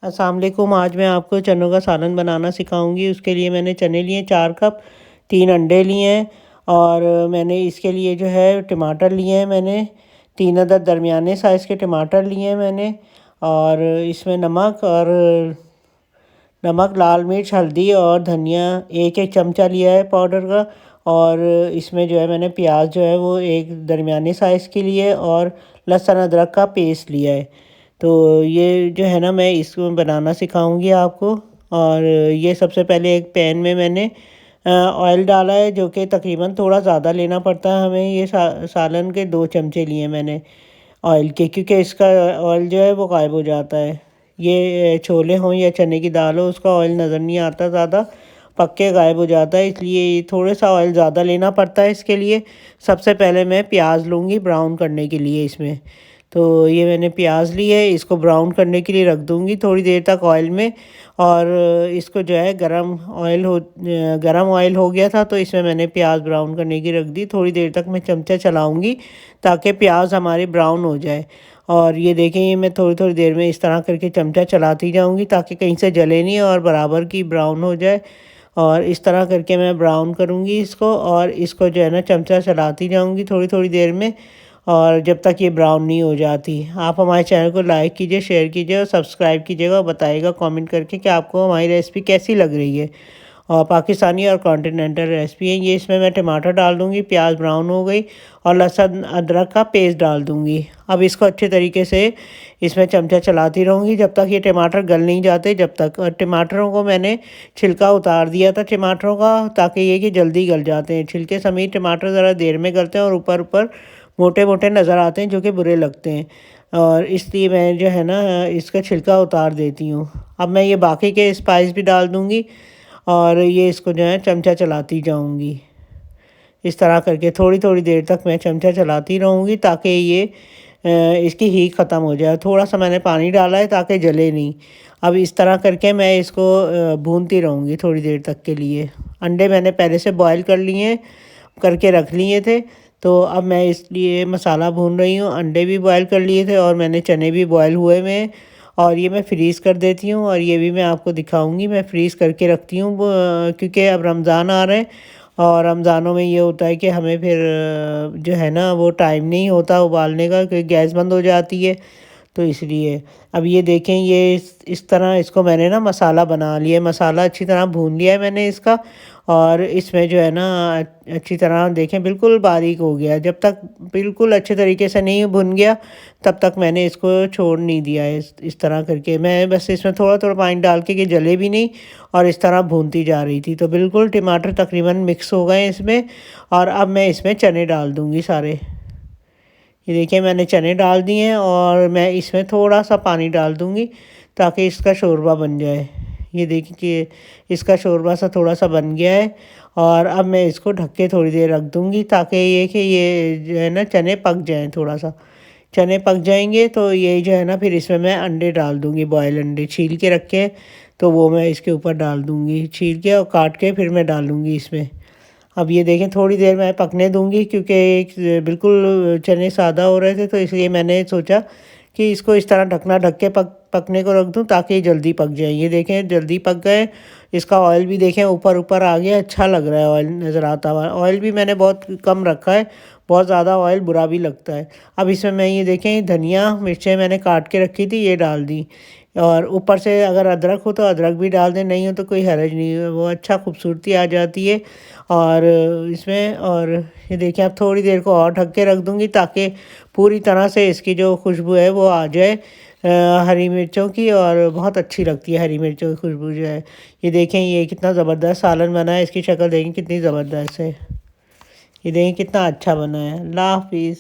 अस्सलाम वालेकुम। आज मैं आपको चनों का सालन बनाना सिखाऊंगी। उसके लिए मैंने चने लिए 4 कप, 3 अंडे लिए हैं और मैंने इसके लिए जो है टमाटर लिए हैं मैंने 3 अदद दरमियाने साइज़ के टमाटर लिए हैं मैंने। और इसमें नमक, लाल मिर्च, हल्दी और धनिया एक चमचा लिया है पाउडर का। और इसमें जो है मैंने प्याज जो है वो एक दरमियाने साइज़ के लिए और लहसुन अदरक का पेस्ट लिया है। तो ये जो है ना मैं इसको बनाना सिखाऊंगी आपको। और ये सबसे पहले एक पैन में मैंने ऑयल डाला है, जो कि तकरीबन थोड़ा ज़्यादा लेना पड़ता है हमें। ये सालन के 2 चमचे लिए मैंने ऑयल के, क्योंकि इसका ऑयल जो है वो गायब हो जाता है। ये छोले हों या चने की दाल हो, उसका ऑयल नज़र नहीं आता, ज़्यादा पक के गायब हो जाता है, इसलिए थोड़ा सा ऑयल ज़्यादा लेना पड़ता है इसके लिए। सबसे पहले मैं प्याज लूँगी ब्राउन करने के लिए इसमें। तो ये मैंने प्याज ली है, इसको ब्राउन करने के लिए रख दूँगी थोड़ी देर तक ऑयल में। और इसको जो है गरम ऑयल हो गया था, तो इसमें मैंने प्याज ब्राउन करने की रख दी। थोड़ी देर तक मैं चमचा चलाऊँगी ताकि प्याज हमारे ब्राउन हो जाए। और ये देखें, ये मैं थोड़ी थोड़ी देर में इस तरह करके चमचा चलाती जाऊँगी ताकि कहीं से जले नहीं और बराबर की ब्राउन हो जाए। और इस तरह करके मैं ब्राउन करूँगी इसको, और इसको जो है ना चमचा चलाती जाऊँगी थोड़ी थोड़ी देर में, और जब तक ये ब्राउन नहीं हो जाती। आप हमारे चैनल को लाइक कीजिए, शेयर कीजिए और सब्सक्राइब कीजिएगा, और बताइएगा कमेंट करके कि आपको हमारी रेसिपी कैसी लग रही है। और पाकिस्तानी और कॉन्टिनेंटल रेसिपी है ये। इसमें मैं टमाटर डाल दूँगी, प्याज ब्राउन हो गई, और लहसुन अदरक का पेस्ट डाल दूँगी। अब इसको अच्छे तरीके से इसमें चमचा चलाती रहूँगी जब तक ये टमाटर गल नहीं जाते, जब तक। और टमाटरों को मैंने छिलका उतार दिया था टमाटरों का, ताकि ये कि जल्दी गल जाते हैं। छिलके समेत टमाटर ज़रा देर में गलते हैं और ऊपर ऊपर मोटे मोटे नज़र आते हैं, जो कि बुरे लगते हैं। और इसलिए मैं जो है ना इसका छिलका उतार देती हूँ। अब मैं ये बाकी के स्पाइस भी डाल दूँगी, और ये इसको जो है चमचा चलाती जाऊँगी। इस तरह करके थोड़ी थोड़ी देर तक मैं चमचा चलाती रहूँगी ताकि ये इसकी हीट ख़त्म हो जाए। थोड़ा सा मैंने पानी डाला है ताकि जले नहीं। अब इस तरह करके मैं इसको भूनती रहूँगी थोड़ी देर तक के लिए। अंडे मैंने पहले से बॉयल करके रख लिए थे, तो अब मैं इसलिए मसाला भून रही हूँ। अंडे भी बॉयल कर लिए थे और मैंने चने भी बॉयल हुए में, और ये मैं फ्रीज़ कर देती हूँ। और ये भी मैं आपको दिखाऊंगी, मैं फ्रीज़ करके रखती हूँ क्योंकि अब रमज़ान आ रहे हैं, और रमज़ानों में ये होता है कि हमें फिर जो है ना वो टाइम नहीं होता उबालने का, क्योंकि गैस बंद हो जाती है, तो इसलिए। अब ये देखें, ये इस तरह इसको मैंने ना मसाला बना लिया है, मसाला अच्छी तरह भून लिया है मैंने इसका। और इसमें जो है ना अच्छी तरह देखें बिल्कुल बारीक हो गया। जब तक बिल्कुल अच्छे तरीके से नहीं भुन गया तब तक मैंने इसको छोड़ नहीं दिया है। इस तरह करके मैं बस इसमें थोड़ा थोड़ा पानी डाल के कि जले भी नहीं, और इस तरह भूनती जा रही थी। तो बिल्कुल टमाटर तकरीबन मिक्स हो गए इसमें। और अब मैं इसमें चने डाल दूँगी सारे। ये देखिए मैंने चने डाल दिए हैं, और मैं इसमें थोड़ा सा पानी डाल दूँगी ताकि इसका शोरबा बन जाए। ये देखिए कि इसका शोरबा सा थोड़ा सा बन गया है। और अब मैं इसको ढक के थोड़ी देर रख दूँगी ताकि ये जो है ना चने पक जाएँ थोड़ा सा। चने पक जाएंगे तो ये जो है ना फिर इसमें मैं अंडे डाल दूँगी, बॉयल अंडे छील के रखे, तो वो मैं इसके ऊपर डाल दूँगी छील के, और काट के फिर मैं डालूँगी इसमें। अब ये देखें थोड़ी देर मैं पकने दूँगी, क्योंकि बिल्कुल चने सादा हो रहे थे, तो इसलिए मैंने सोचा कि इसको इस तरह ढक के पकने को रख दूँ ताकि ये जल्दी पक जाए। ये देखें जल्दी पक गए। इसका ऑयल भी देखें ऊपर ऊपर आ गया, अच्छा लग रहा है ऑयल नज़र आता हुआ। ऑयल भी मैंने बहुत कम रखा है, बहुत ज़्यादा ऑयल बुरा भी लगता है। अब इसमें मैं ये देखें धनिया मिर्चें मैंने काट के रखी थी, ये डाल दी। और ऊपर से अगर अदरक हो तो अदरक भी डाल दें, नहीं हो तो कोई हर्ज नहीं है, वो अच्छा खूबसूरती आ जाती है। और इसमें और ये देखिए अब थोड़ी देर को और ढक के रख दूँगी ताकि पूरी तरह से इसकी जो खुशबू है वो आ जाए हरी मिर्चों की, और बहुत अच्छी लगती है हरी मिर्चों की खुशबू जो है। ये देखें ये कितना ज़बरदस्त सालन बना है, इसकी शक्ल देखें कितनी ज़बरदस्त है। ये देखें कितना अच्छा बना है। अल्लाह हाफिज़।